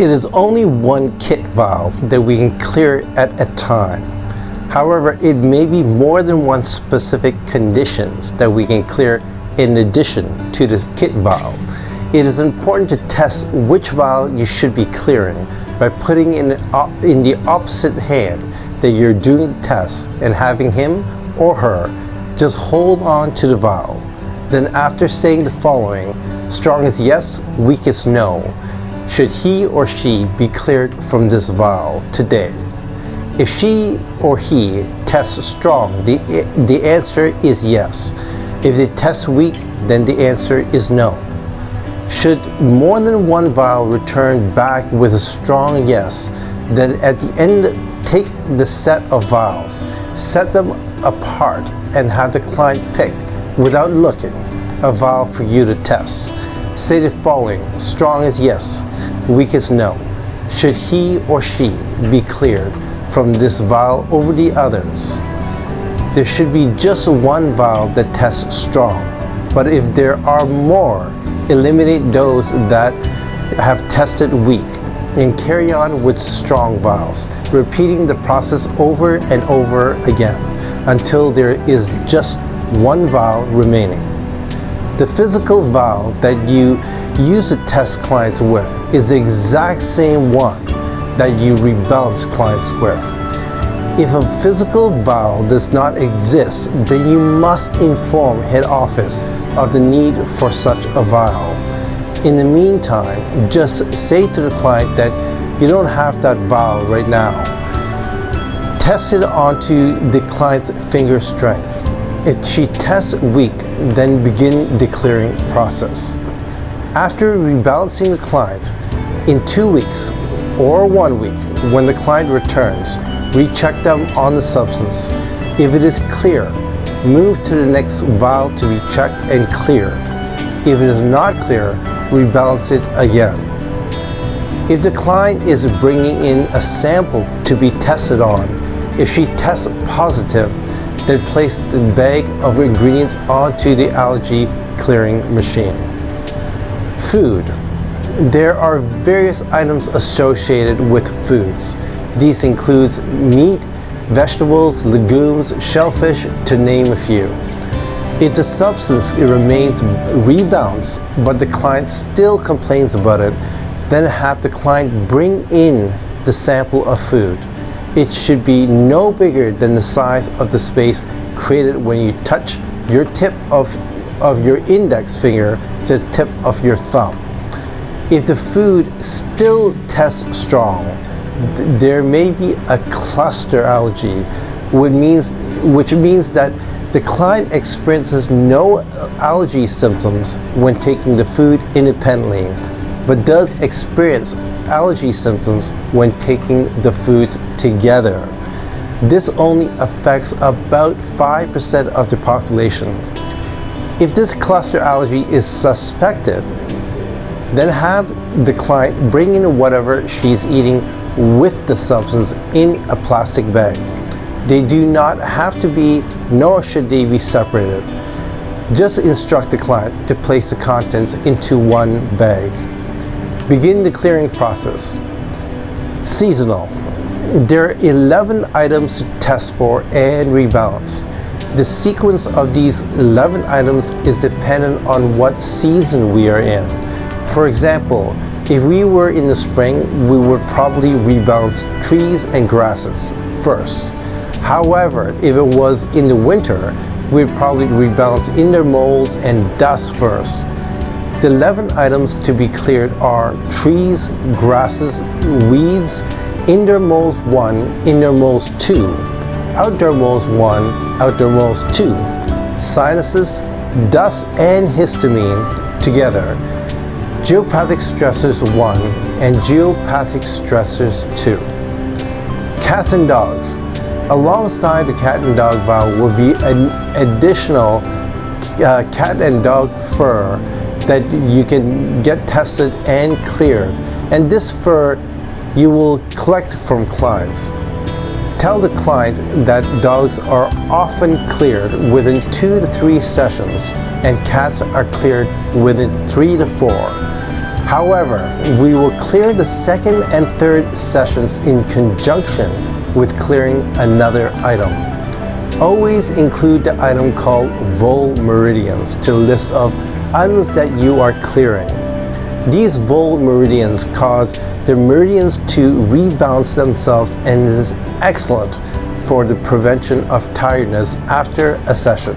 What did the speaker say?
It is only one kit vial that we can clear at a time. However, it may be more than one specific conditions that we can clear in addition to the kit vial. It is important to test which vial you should be clearing by putting in the opposite hand that you're doing the test and having him or her just hold on to the vial. Then after saying the following, strong is yes, weak is no, should he or she be cleared from this vial today? If she or he tests strong, the answer is yes. If they test weak, then the answer is no. Should more than one vial return back with a strong yes, then at the end, take the set of vials, set them apart, and have the client pick, without looking, a vial for you to test. Say the following: strong is yes, weak is no. Should he or she be cleared from this vial over the others? There should be just one vial that tests strong, but if there are more, eliminate those that have tested weak and carry on with strong vials, repeating the process over and over again until there is just one vial remaining. The physical vial that you use to test clients with is the exact same one that you rebalance clients with. If a physical vial does not exist, then you must inform head office of the need for such a vial. In the meantime, just say to the client that you don't have that vial right now. Test it onto the client's finger strength. If she tests weak, then begin the clearing process. After rebalancing the client, in 2 weeks or 1 week, when the client returns, recheck them on the substance. If it is clear, move to the next vial to be checked and cleared. If it is not clear, rebalance it again. If the client is bringing in a sample to be tested on, if she tests positive, then place the bag of ingredients onto the allergy clearing machine. Food. There are various items associated with foods. These include meat, vegetables, legumes, shellfish, to name a few. If the substance remains rebalanced, but the client still complains about it, then have the client bring in the sample of food. It should be no bigger than the size of the space created when you touch your tip of your index finger to the tip of your thumb. If the food still tests strong, there may be a cluster allergy, which means that the client experiences no allergy symptoms when taking the food independently, but does experience allergy symptoms when taking the foods together. This only affects about 5% of the population. If this cluster allergy is suspected, then have the client bring in whatever she's eating with the substance in a plastic bag. They do not have to be, nor should they be separated. Just instruct the client to place the contents into one bag. Begin the clearing process. Seasonal. There are 11 items to test for and rebalance. The sequence of these 11 items is dependent on what season we are in. For example, if we were in the spring, we would probably rebalance trees and grasses first. However, if it was in the winter, we'd probably rebalance indoor molds and dust first. The 11 items to be cleared are trees, grasses, weeds, indoor molds 1, indoor molds 2, outdoor molds 1, outdoor molds 2, sinuses, dust and histamine together, geopathic stressors 1 and geopathic stressors 2. Cats and dogs. Alongside the cat and dog vial will be an additional cat and dog fur that you can get tested and cleared. And this fur you will collect from clients. Tell the client that dogs are often cleared within 2 to 3 sessions and cats are cleared within 3 to 4. However, we will clear the second and third sessions in conjunction with clearing another item. Always include the item called vol meridians to the list of items that you are clearing. These vol meridians cause the meridians to rebalance themselves and is excellent for the prevention of tiredness after a session.